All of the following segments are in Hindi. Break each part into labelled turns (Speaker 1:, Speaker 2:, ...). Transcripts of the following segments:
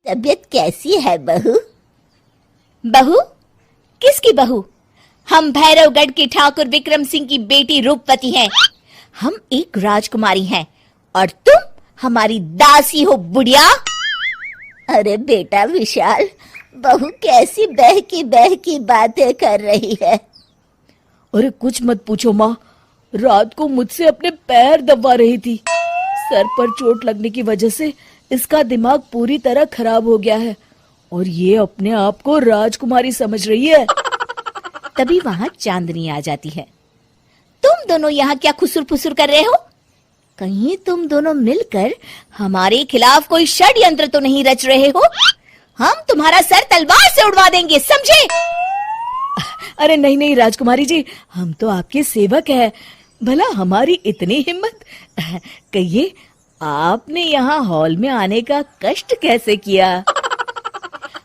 Speaker 1: तबीयत कैसी है बहू?
Speaker 2: बहू? किसकी बहू? हम भैरवगढ़ के ठाकुर विक्रम सिंह की बेटी रूपवती हैं। हम एक राजकुमारी हैं और तुम हमारी दासी हो बुढ़िया।
Speaker 1: अरे बेटा विशाल, बहू कैसी बहकी बातें कर रही है।
Speaker 3: अरे कुछ मत पूछो माँ, रात को मुझसे अपने पैर दबा रही थी। सर पर चोट लगने की वजह से इसका दिमाग पूरी तरह खराब हो गया है और ये अपने आप को राजकुमारी समझ रही है।
Speaker 2: तभी वहां चांदनी आ जाती है। तुम दोनों यहाँ क्या खुसुर फुसुर कर रहे हो? कहीं तुम दोनों मिलकर हमारे खिलाफ कोई षड्यंत्र तो नहीं रच रहे हो? हम तुम्हारा सर तलवार से उड़वा देंगे, समझे?
Speaker 3: अरे नहीं नहीं राजकुमारी जी, हम तो आपके सेवक हैं। भला हमारी इतनी हिम्मत। कहिए, आपने यहाँ हॉल में आने का कष्ट कैसे किया?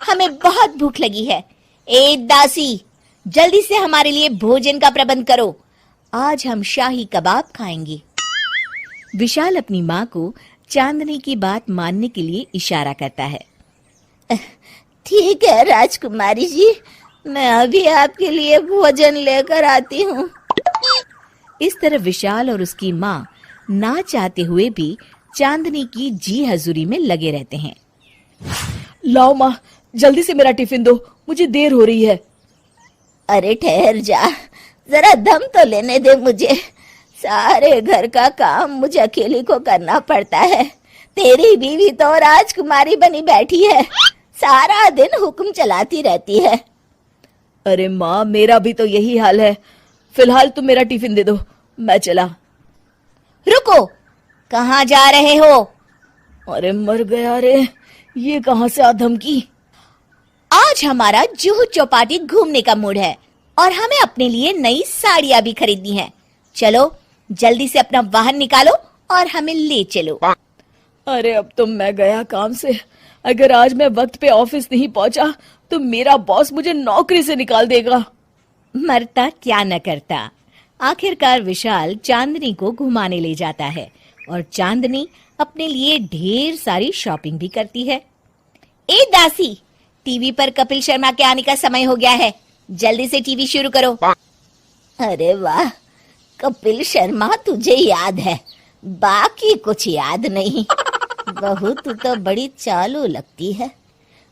Speaker 2: हमें बहुत भूख लगी है। ए दासी, जल्दी से हमारे लिए भोजन का प्रबंध करो। आज हम शाही कबाब खाएंगे। विशाल अपनी माँ को चांदनी की बात मानने के लिए इशारा करता है।
Speaker 1: ठीक है राजकुमारी जी, मैं अभी आपके लिए भोजन लेकर आती हूँ।
Speaker 2: इस तरह विशाल और उसकी माँ ना चाहते हुए भी चांदनी की जी हजूरी में लगे रहते हैं।
Speaker 3: लाओ माँ, जल्दी से मेरा टिफिन दो, मुझे देर हो रही है।
Speaker 1: अरे ठहर जा, जरा दम तो लेने दे मुझे। सारे घर का काम मुझे अकेली को करना पड़ता है। तेरी बीवी तो राजकुमारी बनी बैठी है, सारा दिन हुक्म चलाती रहती है।
Speaker 3: अरे माँ, मेरा भी तो यही हाल है। फिलहाल तुम मेरा टिफिन दे दो, मैं चला।
Speaker 2: रुको, कहाँ जा रहे हो?
Speaker 3: अरे मर गया रे, ये कहाँ से आ धमकी?
Speaker 2: आज हमारा जुहू चौपाटी घूमने का मूड है और हमें अपने लिए नई साड़ियाँ भी खरीदनी है। चलो जल्दी से अपना वाहन निकालो और हमें ले चलो।
Speaker 3: अरे अब तो मैं गया काम से। अगर आज मैं वक्त पे ऑफिस नहीं पहुंचा तो मेरा बॉस मुझे नौकरी से निकाल देगा।
Speaker 2: मरता क्या न करता। आखिरकार विशाल चांदनी को घुमाने ले जाता है और चांदनी अपने लिए ढेर सारी शॉपिंग भी करती है। ए दासी, टीवी पर कपिल शर्मा के आने का समय हो गया है, जल्दी से टीवी शुरू करो।
Speaker 1: अरे वाह, कपिल शर्मा तुझे याद है, बाकी कुछ याद नहीं। बहू तू तो बड़ी चालू लगती है,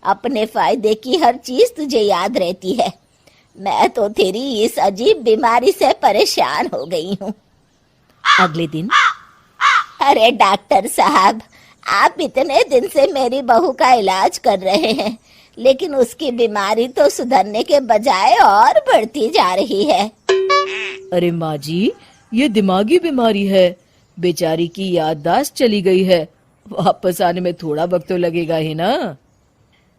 Speaker 1: अपने फायदे की हर चीज तुझे याद रहती है। मैं तो तेरी इस अजीब बीमारी से परेशान हो गई हूँ।
Speaker 2: अगले दिन,
Speaker 1: अरे डॉक्टर साहब, आप इतने दिन से मेरी बहू का इलाज कर रहे हैं, लेकिन उसकी बीमारी तो सुधरने के बजाय और बढ़ती जा रही है।
Speaker 3: अरे माँ जी, ये दिमागी बीमारी है। बेचारी की याददाश्त चली गई है, वापस आने में थोड़ा वक्त तो लगेगा ही ना।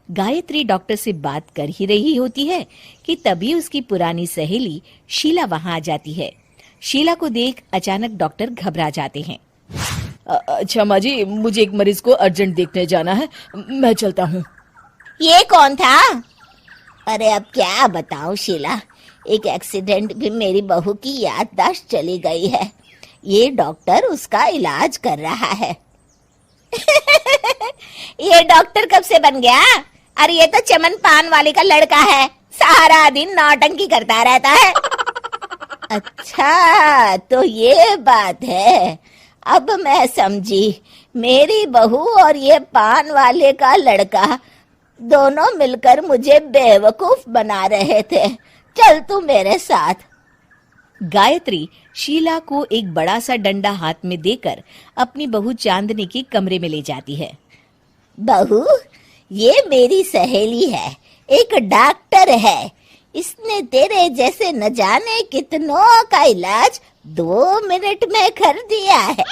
Speaker 2: गायत्री डॉक्टर से बात कर ही रही होती है कि तभी उसकी पुरानी सहेली शीला वहां आ जाती है। शीला को देख अचानक डॉक्टर घबरा जाते हैं।
Speaker 3: अच्छा माँ जी, मुझे एक मरीज को अर्जेंट देखने जाना है, मैं चलता हूँ।
Speaker 2: ये कौन था?
Speaker 1: अरे अब क्या बताऊं शीला, एक एक्सीडेंट भी मेरी बहू की याददाश्त चली गई है। ये डॉक्टर उसका इलाज कर रहा है।
Speaker 2: ये डॉक्टर कब से बन गया? अरे ये तो चमन पान वाले का लड़का है, सारा दिन नौटंकी करता रहता है।
Speaker 1: अच्छा तो ये बात है, अब मैं समझी। मेरी बहू और ये पान वाले का लड़का दोनों मिलकर मुझे बेवकूफ बना रहे थे। चल तू मेरे साथ।
Speaker 2: गायत्री शीला को एक बड़ा सा डंडा हाथ में देकर अपनी बहू चांदनी के कमरे में ले जाती है।
Speaker 1: बहू, ये मेरी सहेली है, एक डॉक्टर है। इसने तेरे जैसे न जाने कितनों का इलाज 2 मिनट में कर दिया है।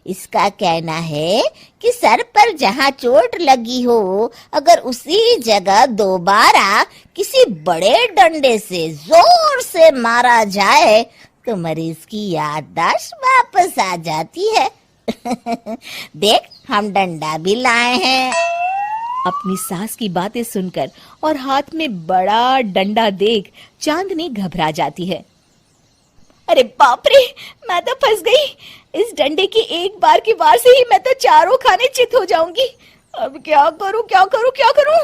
Speaker 1: इसका कहना है कि सर पर जहाँ चोट लगी हो, अगर उसी जगह दोबारा किसी बड़े डंडे से जोर से मारा जाए तो मरीज की याददाश्त वापस आ जाती है। देख, हम डंडा भी लाए हैं।
Speaker 2: अपनी सास की बातें सुनकर और हाथ में बड़ा डंडा देख चांदनी घबरा जाती है। अरे बाप रे, मैं तो फंस गई। इस डंडे की एक बार की वार से ही मैं तो चारों खाने चित हो जाऊंगी।
Speaker 3: अब क्या करूं क्या करूं क्या करूं?